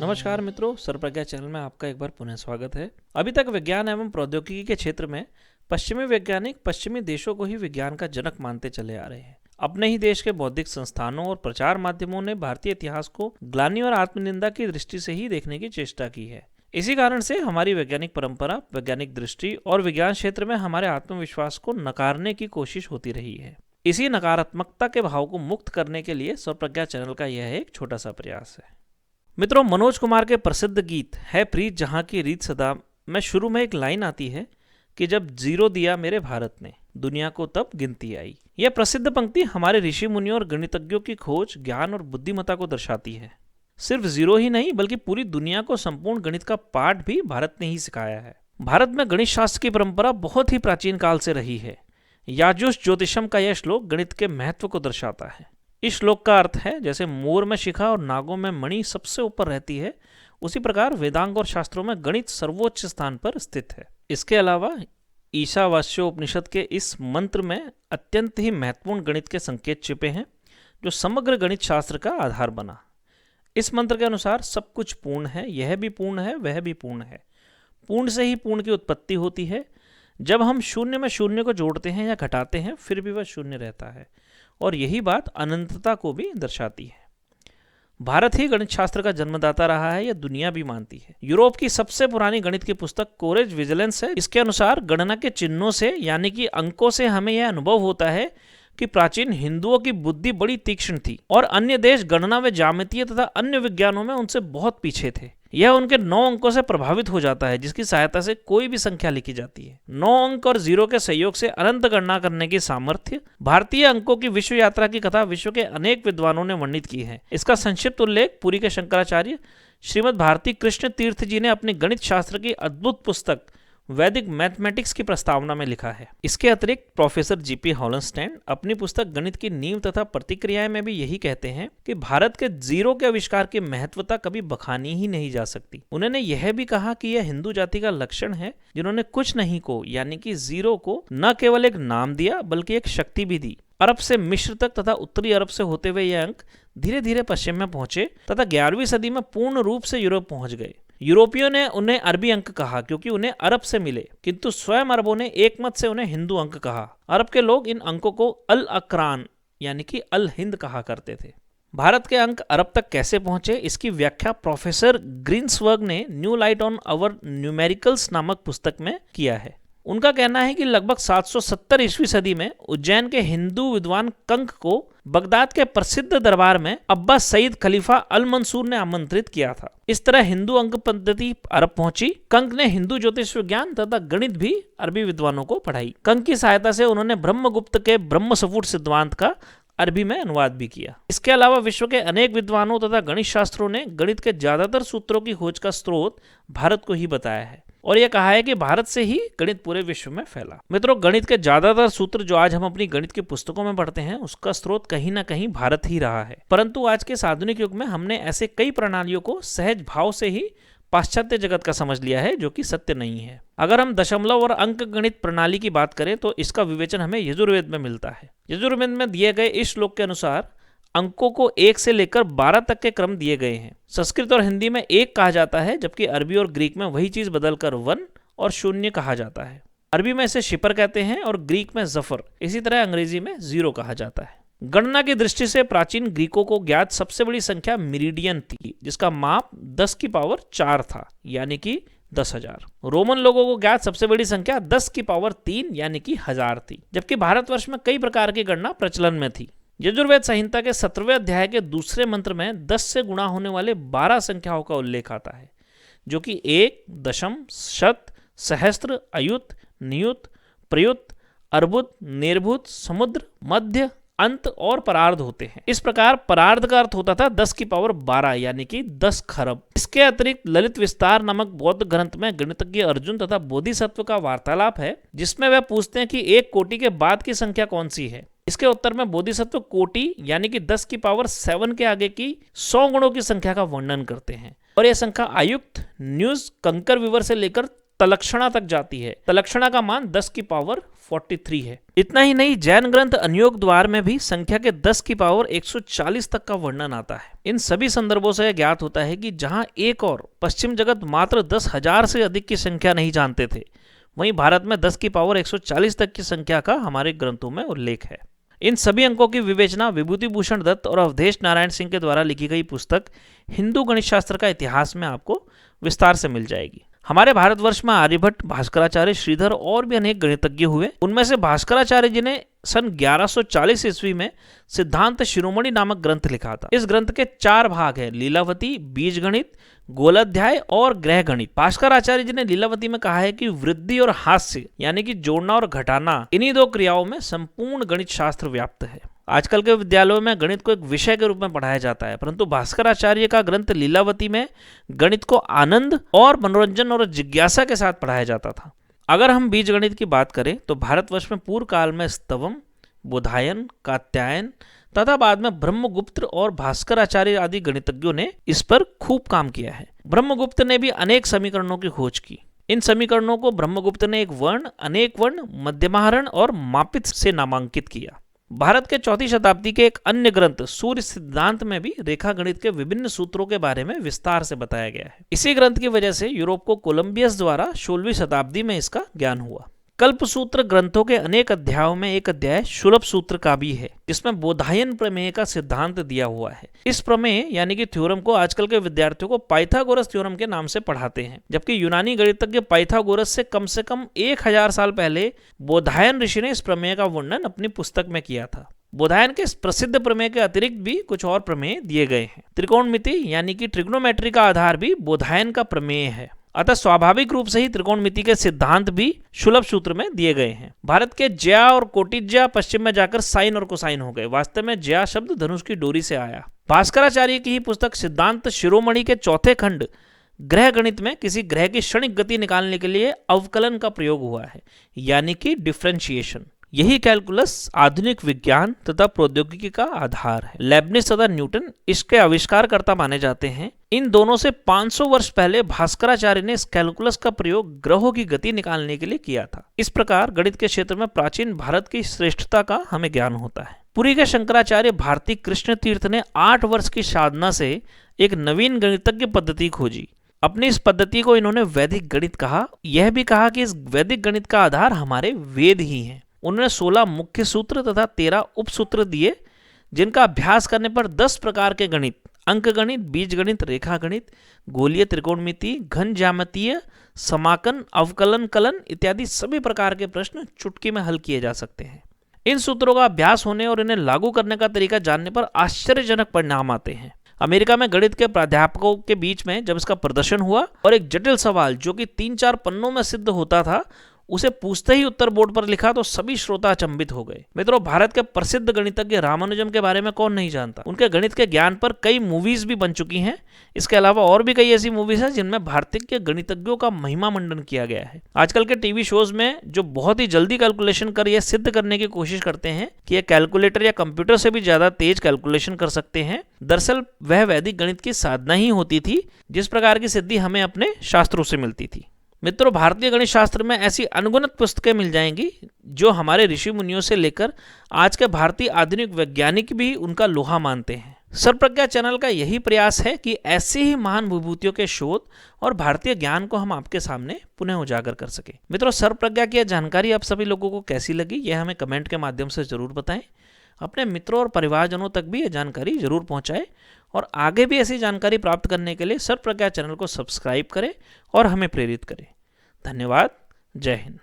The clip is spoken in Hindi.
नमस्कार मित्रों, सर्वप्रज्ञा चैनल में आपका एक बार पुनः स्वागत है। अभी तक विज्ञान एवं प्रौद्योगिकी के क्षेत्र में पश्चिमी वैज्ञानिक पश्चिमी देशों को ही विज्ञान का जनक मानते चले आ रहे हैं। अपने ही देश के बौद्धिक संस्थानों और प्रचार माध्यमों ने भारतीय इतिहास को ग्लानि और आत्मनिंदा की दृष्टि से ही देखने की चेष्टा की है। इसी कारण से हमारी वैज्ञानिक परंपरा, वैज्ञानिक दृष्टि और विज्ञान क्षेत्र में हमारे आत्मविश्वास को नकारने की कोशिश होती रही है। इसी नकारात्मकता के भाव को मुक्त करने के लिए सर्वप्रज्ञा चैनल का यह एक छोटा सा प्रयास है। मित्रों, मनोज कुमार के प्रसिद्ध गीत है प्रीत जहां की रीत सदा में शुरू में एक लाइन आती है कि जब जीरो दिया मेरे भारत ने, दुनिया को तब गिनती आई। यह प्रसिद्ध पंक्ति हमारे ऋषि मुनियों और गणितज्ञों की खोज, ज्ञान और बुद्धिमत्ता को दर्शाती है। सिर्फ जीरो ही नहीं बल्कि पूरी दुनिया को संपूर्ण गणित का पाठ भी भारत ने ही सिखाया है। भारत में गणित शास्त्र की परंपरा बहुत ही प्राचीन काल से रही है। याजुष ज्योतिषम का यह श्लोक गणित के महत्व को दर्शाता है। इस श्लोक का अर्थ है, जैसे मोर में शिखा और नागों में मणि सबसे ऊपर रहती है, उसी प्रकार वेदांग और शास्त्रों में गणित सर्वोच्च स्थान पर स्थित है। इसके अलावा ईशावास्योपनिषद के इस मंत्र में अत्यंत ही महत्वपूर्ण गणित के संकेत छिपे हैं, जो समग्र गणित शास्त्र का आधार बना। इस मंत्र के अनुसार सब कुछ पूर्ण है, यह भी पूर्ण है, वह भी पूर्ण है। पूर्ण से ही पूर्ण की उत्पत्ति होती है। जब हम शून्य में शून्य को जोड़ते हैं या घटाते हैं, फिर भी वह शून्य रहता है, और यही बात अनंतता को भी दर्शाती है। भारत ही गणित शास्त्र का जन्मदाता रहा है, यह दुनिया भी मानती है। यूरोप की सबसे पुरानी गणित की पुस्तक कोरेज विजिलेंस है। इसके अनुसार गणना के चिन्हों से यानी कि अंकों से हमें यह अनुभव होता है कि प्राचीन हिंदुओं की बुद्धि बड़ी तीक्ष्ण थी और अन्य देश गणना व ज्यामितीय तथा अन्य विज्ञानों में उनसे बहुत पीछे थे। यह उनके 9 अंकों से प्रभावित हो जाता है, जिसकी सहायता से कोई भी संख्या लिखी जाती है। 9 अंक और जीरो के सहयोग से अनंत गणना करने की सामर्थ्य। भारतीय अंकों की विश्व यात्रा की कथा विश्व के अनेक विद्वानों ने वर्णित की है। इसका संक्षिप्त उल्लेख पुरी के शंकराचार्य श्रीमद भारती कृष्ण तीर्थ जी ने अपनी गणित शास्त्र की अद्भुत पुस्तक वैदिक मैथमेटिक्स की प्रस्तावना में लिखा है। इसके अतिरिक्त प्रोफेसर जीपी हॉलनस्टाइन अपनी पुस्तक गणित की नींव तथा प्रतिक्रियाएं में भी यही कहते हैं कि भारत के जीरो के आविष्कार की महत्वता कभी बखानी ही नहीं जा सकती। उन्होंने यह भी कहा कि यह हिंदू जाति का लक्षण है, जिन्होंने कुछ नहीं को यानी कि जीरो को न केवल एक नाम दिया बल्कि एक शक्ति भी दी। अरब से मिस्र तक तथा उत्तरी अरब से होते हुए यह अंक धीरे धीरे पश्चिम में पहुंचे तथा 11वीं सदी में पूर्ण रूप से यूरोप पहुंच गए। यूरोपियों ने उन्हें अरबी अंक कहा क्योंकि उन्हें अरब से मिले, किंतु स्वयं अरबों ने एकमत से उन्हें हिंदू अंक कहा। अरब के लोग इन अंकों को अल अक्रान यानी कि अल हिंद कहा करते थे। भारत के अंक अरब तक कैसे पहुंचे, इसकी व्याख्या प्रोफेसर ग्रीन्सवर्ग ने new light on our numericals नामक पुस्तक में किया है। उनका कहना है कि लगभग 770 ईस्वी सदी में उज्जैन के हिंदू विद्वान कंक को बगदाद के प्रसिद्ध दरबार में अब्बास सईद खलीफा अल मंसूर ने आमंत्रित किया था। इस तरह हिंदू अंक पद्धति अरब पहुंची। कंक ने हिंदू ज्योतिष विज्ञान तथा गणित भी अरबी विद्वानों को पढ़ाई। कंक की सहायता से उन्होंने ब्रह्मगुप्त के ब्रह्मस्फुट सिद्धांत का अरबी में अनुवाद भी किया। इसके अलावा विश्व के अनेक विद्वानों तथा गणित शास्त्रों ने गणित के ज्यादातर सूत्रों की खोज का स्रोत भारत को ही बताया है और यह कहा है कि भारत से ही गणित पूरे विश्व में फैला। मित्रों, गणित के ज्यादातर सूत्र जो आज हम अपनी गणित की पुस्तकों में पढ़ते हैं, उसका स्रोत कहीं ना कहीं भारत ही रहा है। परंतु आज के आधुनिक युग में हमने ऐसे कई प्रणालियों को सहज भाव से ही पाश्चात्य जगत का समझ लिया है, जो कि सत्य नहीं है। अगर हम दशमलव और अंक गणित प्रणाली की बात करें तो इसका विवेचन हमें यजुर्वेद में मिलता है। यजुर्वेद में दिए गए इस श्लोक के अनुसार अंकों को 1 से लेकर 12 तक के क्रम दिए गए हैं। संस्कृत और हिंदी में 1 कहा जाता है, जबकि अरबी और ग्रीक में वही चीज बदलकर 1 और 0 कहा जाता है। अरबी में इसे शिपर कहते हैं और ग्रीक में जफर। इसी तरह अंग्रेजी में 0 कहा जाता है। गणना की दृष्टि से प्राचीन ग्रीकों को ज्ञात सबसे बड़ी संख्या मेरिडियन थी, जिसका माप 10 की पावर 4 था, यानी कि 10,000। रोमन लोगों को ज्ञात सबसे बड़ी संख्या 10 की पावर 3 यानी कि 1000 थी, जबकि भारतवर्ष में कई प्रकार की गणना प्रचलन में थी। यजुर्वेद संहिता के 17वें अध्याय के दूसरे मंत्र में 10 से गुणा होने वाले 12 संख्याओं का उल्लेख आता है, जो कि 1, दशम, शत, सहस्त्र, अयुत, नियुत, प्रयुत, अर्बुद, निर्भुत, समुद्र, मध्य, अंत और परार्ध होते हैं। इस प्रकार परार्ध का अर्थ होता था 10 की पावर 12 यानी कि 10 खरब। इसके अतिरिक्त ललित विस्तार नामक बौद्ध ग्रंथ में गणितज्ञ अर्जुन तथा बोधिसत्व का वार्तालाप है, जिसमें वह पूछते हैं कि 1 कोटि के बाद की संख्या कौन सी है। इसके उत्तर में बोधिसत्व कोटि यानी कि 10 की पावर 7 के आगे की 100 गुणों की संख्या का वर्णन करते हैं और यह संख्या आयुक्त, न्यूज, कंकर विवर से लेकर तलक्षणा तक जाती है। तलक्षणा का मान 10 की पावर 43 है। इतना ही नहीं, जैन ग्रंथ अनयोग द्वार में भी संख्या के 10 की पावर 140 तक का वर्णन आता है। इन सभी संदर्भों से ज्ञात होता है कि जहां एक और पश्चिम जगत मात्र 10,000 से अधिक की संख्या नहीं जानते थे, वहीं भारत में 10 की पावर 140 तक की संख्या का हमारे ग्रंथों में उल्लेख है। इन सभी अंकों की विवेचना विभूति भूषण दत्त और अवधेश नारायण सिंह के द्वारा लिखी गई पुस्तक हिंदू गणित शास्त्र का इतिहास में आपको विस्तार से मिल जाएगी। हमारे भारतवर्ष में आर्यभट्ट, भास्कराचार्य, श्रीधर और भी अनेक गणितज्ञ हुए। उनमें से भास्कराचार्य जी ने सन 1140 ईस्वी में सिद्धांत शिरोमणि नामक ग्रंथ लिखा था। इस ग्रंथ के 4 भाग हैं: लीलावती, बीजगणित, गोलाध्याय और ग्रह गणित। भास्कराचार्य जी ने लीलावती में कहा है कि वृद्धि और हास्य यानी कि जोड़ना और घटाना, इन्हीं 2 क्रियाओं में संपूर्ण गणित शास्त्र व्याप्त है। आजकल के विद्यालयों में गणित को एक विषय के रूप में पढ़ाया जाता है, परंतु भास्कराचार्य का ग्रंथ लीलावती में गणित को आनंद और मनोरंजन और जिज्ञासा के साथ पढ़ाया जाता था। अगर हम बीजगणित की बात करें तो भारतवर्ष में पूर्व काल में स्तवम, बोधायन, कात्यायन तथा बाद में ब्रह्मगुप्त और भास्कराचार्य आदि गणितज्ञों ने इस पर खूब काम किया है। ब्रह्मगुप्त ने भी अनेक समीकरणों की खोज की। इन समीकरणों को ब्रह्मगुप्त ने एक वर्ण, अनेक वर्ण, मध्यमाहरण और मापित से नामांकित किया। भारत के 4वीं शताब्दी के एक अन्य ग्रंथ सूर्य सिद्धांत में भी रेखा गणित के विभिन्न सूत्रों के बारे में विस्तार से बताया गया है। इसी ग्रंथ की वजह से यूरोप को कोलंबियस द्वारा 16वीं शताब्दी में इसका ज्ञान हुआ। कल्पसूत्र ग्रंथों के अनेक अध्यायों में एक अध्याय सुलभ सूत्र का भी है, जिसमें बोधायन प्रमेय का सिद्धांत दिया हुआ है। इस प्रमेय यानी कि थ्योरम को आजकल के विद्यार्थियों को पाइथागोरस थ्योरम के नाम से पढ़ाते हैं, जबकि यूनानी गणितज्ञ पाइथागोरस से कम 1000 साल पहले बोधायन ऋषि ने इस प्रमेय का वर्णन अपनी पुस्तक में किया था। बोधायन के प्रसिद्ध प्रमेय के अतिरिक्त भी कुछ और प्रमेय दिए गए हैं। त्रिकोणमिति यानी कि ट्रिग्नोमेट्री का आधार भी बोधायन का प्रमेय है। अतः स्वाभाविक रूप से ही त्रिकोणमिति के सिद्धांत भी सुलभ सूत्र में दिए गए हैं। भारत के ज्या और कोटिज्या पश्चिम में जाकर साइन और कोसाइन हो गए। वास्तव में ज्या शब्द धनुष की डोरी से आया। भास्कराचार्य की ही पुस्तक सिद्धांत शिरोमणि के 4थे खंड ग्रह गणित में किसी ग्रह की क्षणिक गति निकालने के लिए अवकलन का प्रयोग हुआ है, यानी कि डिफरेंशिएशन। यही कैलकुलस आधुनिक विज्ञान तथा प्रौद्योगिकी का आधार है। लेबनिज तथा न्यूटन इसके आविष्कारकर्ता माने जाते हैं। इन दोनों से 500 वर्ष पहले भास्कराचार्य ने इस कैलकुलस का प्रयोग ग्रहों की गति निकालने के लिए किया था। इस प्रकार गणित के क्षेत्र में प्राचीन भारत की श्रेष्ठता का हमें ज्ञान होता है। पुरी के शंकराचार्य भारती कृष्ण तीर्थ ने 8 वर्ष की साधना से एक नवीन गणितज्ञ पद्धति खोजी। अपनी इस पद्धति को इन्होंने वैदिक गणित कहा। यह भी कहा कि इस वैदिक गणित का आधार हमारे वेद ही हैं। उन्होंने 16 मुख्य सूत्र तथा 13 उपसूत्र दिए, जिनका अभ्यास करने पर 10 प्रकार के गणित, अंक गणित, बीज गणित, रेखा गणित, गोलीय त्रिकोणमिति, घन ज्यामितीय, समाकन, अवकलन, कलन इत्यादि सभी प्रकार के प्रश्न चुटकी में हल किए जा सकते हैं। इन सूत्रों का अभ्यास होने और इन्हें लागू करने का तरीका जानने पर आश्चर्यजनक परिणाम आते हैं। अमेरिका में गणित के प्राध्यापकों के बीच में जब इसका प्रदर्शन हुआ और एक जटिल सवाल जो कि 3-4 पन्नों में सिद्ध होता था, उसे पूछते ही उत्तर बोर्ड पर लिखा तो सभी श्रोता अचंभित हो गए। मित्रों, भारत के प्रसिद्ध गणितज्ञ रामानुजम के बारे में कौन नहीं जानता। उनके गणित के ज्ञान पर कई मूवीज भी बन चुकी हैं। इसके अलावा और भी कई ऐसी मूवीज हैं जिनमें भारतीय के गणितज्ञों का महिमा मंडन किया गया है। आजकल के टीवी शोज में जो बहुत ही जल्दी कैलकुलेशन कर यह सिद्ध करने की कोशिश करते हैं कि यह कैलकुलेटर या कंप्यूटर से भी ज्यादा तेज कैलकुलेशन कर सकते हैं, दरअसल वह वैदिक गणित की साधना ही होती थी, जिस प्रकार की सिद्धि हमें अपने शास्त्रों से मिलती थी। मित्रों, भारतीय गणित शास्त्र में ऐसी अनगिनत पुस्तकें मिल जाएंगी जो हमारे ऋषि मुनियों से लेकर आज के भारतीय आधुनिक वैज्ञानिक भी उनका लोहा मानते हैं। सर्वप्रज्ञा चैनल का यही प्रयास है कि ऐसी ही महान विभूतियों के शोध और भारतीय ज्ञान को हम आपके सामने पुनः उजागर कर सके। मित्रों, सर्वप्रज्ञा की जानकारी आप सभी लोगों को कैसी लगी, यह हमें कमेंट के माध्यम से जरूर बताएं। अपने मित्रों और परिवारजनों तक भी यह जानकारी जरूर पहुंचाएं और आगे भी ऐसी जानकारी प्राप्त करने के लिए सर्वप्रज्ञा चैनल को सब्सक्राइब करें और हमें प्रेरित करें। धन्यवाद। जय हिंद।